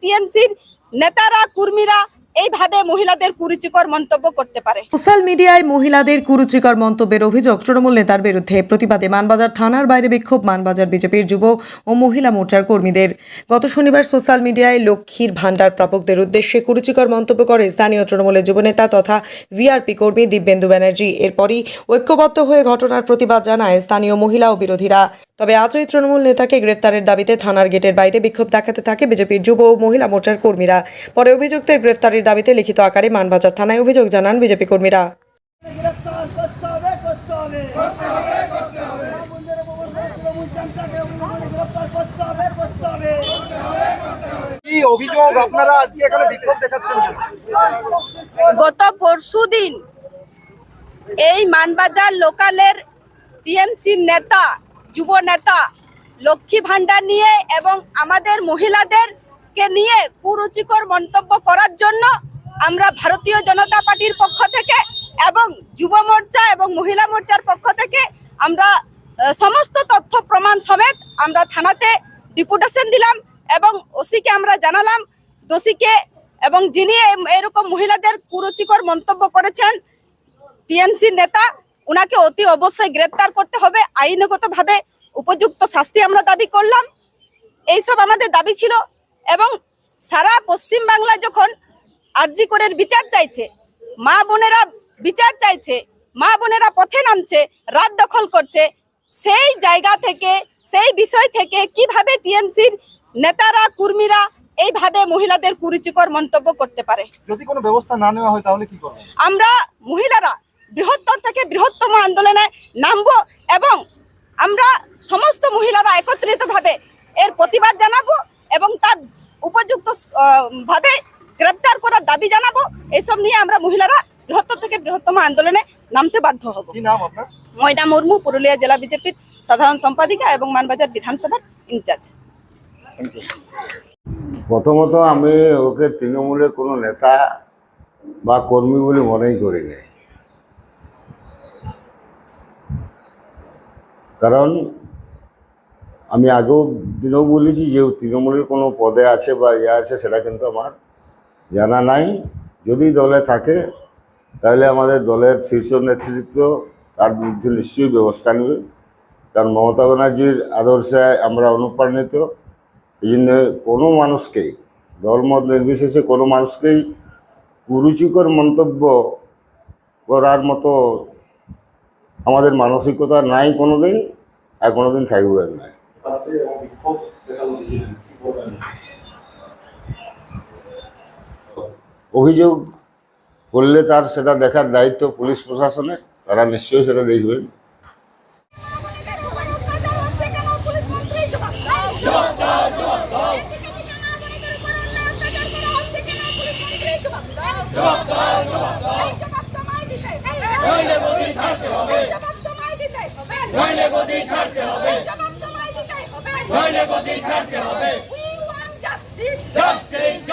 টিএমসির নেতারা কর্মীরা এইভাবে মহিলাদের কুরুচিকর মন্তব্য করতে পারে। সোশ্যাল মিডিয়ায় মহিলাদের কুরুচিকর মন্তব্যের অভিযোগ তৃণমূল নেতার বিরুদ্ধে। প্রতিবাদে মানবাজার থানার বাইরে বিক্ষোভ মানবাজার বিজেপির যুব ও মহিলা মোর্চার কর্মীদের। গত শনিবার সোশ্যাল মিডিয়ায় লক্ষ্মীর ভান্ডার প্রাপকদের উদ্দেশ্যে কুরুচিকর মন্তব্য করে স্থানীয় তৃণমূলের যুবনেতা তথা ভিআরপি কর্মী দিব্যেন্দু ব্যানার্জি। এরপরই ঐক্যবদ্ধ হয়ে ঘটনার প্রতিবাদ জানায় স্থানীয় মহিলা ও বিরোধীরা। তবে আজই তৃণমূল নেতাকে গ্রেফতারের দাবিতে থানার গেটের বাইরে বিক্ষোভ দেখাতে থাকে বিজেপির যুব ও মহিলা মোর্চার কর্মীরা। পরে অভিযুক্তের গ্রেফতারের দাবিতে লিখিত আকারে মানবাজার থানায় অভিযোগ জানান বিজেপি কর্মীরা। অভিযোগ আপনারা আজকে এখানে বিক্ষোভ দেখাচ্ছেন? গত পরশুদিন এই মানবাজার লোকালের টিএমসি নেতা যুব নেতা লক্ষ্মী ভান্ডার নিয়ে এবং আমাদের মহিলাদেরকে নিয়ে কুরুচিকর মন্তব্য করার জন্য আমরা ভারতীয় জনতা পার্টির পক্ষ থেকে এবং যুব মোর্চা এবং মহিলা মোর্চার পক্ষ থেকে আমরা সমস্ত তথ্য প্রমাণ সমেত আমরা থানাতে ডিপুটেশন দিলাম এবং ওসিকে আমরা জানালাম দোষীকে এবং যিনি এরকম মহিলাদের কুরুচিকর মন্তব্য করেছেন টিএমসি নেতা উনাকে অতি অবশ্যই গ্রেপ্তার করতে হবে। আইনগতভাবে উপযুক্ত শাস্তি আমরা দাবি করলাম। এইসব আমাদের দাবি ছিল এবং সারা পশ্চিম বাংলা যখন আরজি করের বিচার চাইছে, মা বোনেরা বিচার চাইছে, মা বোনেরা পথে নামছে, রাত দখল করছে, সেই জায়গা থেকে সেই বিষয় থেকে কিভাবে টিএমসির নেতারা কর্মীরা এইভাবে মহিলাদের কুরুচিকর মন্তব্য করতে পারে? যদি কোনো ব্যবস্থা না নেওয়া হয় তাহলে কি করবেন? আমরা মহিলারা বৃহত্তর থেকে বৃহত্তম আন্দোলনে নামবো এবং আমরা সমস্ত মহিলারা একত্রিতভাবে এর প্রতিবাদ জানাবো এবং তার উপযুক্ত ভাবে গ্রেপ্তার করার দাবি জানাবো। এইসব নিয়ে আমরা মহিলারা বৃহত্তর থেকে বৃহত্তম আন্দোলনে নামতে বাধ্য হব। কি নাম আপনার? ময়না মুর্মু, পুরুলিয়া জেলা বিজেপির সাধারণ সম্পাদিকা এবং মানবাজার বিধানসভার ইনচার্জ। প্রথমত আমি ওকে তৃণমূলের কোনো নেতা বা কর্মী বলে মনেই করিনি, কারণ আমি আগেও দিনেও বলেছি যে তৃণমূলের কোনো পদে আছে বা ইয়ে আছে সেটা কিন্তু আমার জানা নাই। যদি দলে থাকে তাহলে আমাদের দলের শীর্ষ নেতৃত্ব তার বিরুদ্ধে নিশ্চয়ই ব্যবস্থা নেবে, কারণ মমতা ব্যানার্জির আদর্শে আমরা অনুপ্রাণিত। এই জন্য কোনো মানুষকেই দলমত নির্বিশেষে কোনো মানুষকেই কুরুচিকর মন্তব্য করার মতো আমাদের মানসিকতা নাই কোনোদিন, আর কোনোদিন থাকবে না। অভিযোগ করলে তার সেটা দেখার দায়িত্ব পুলিশ প্রশাসনের, তারা নিশ্চয়ই সেটা দেখবেন। Justice!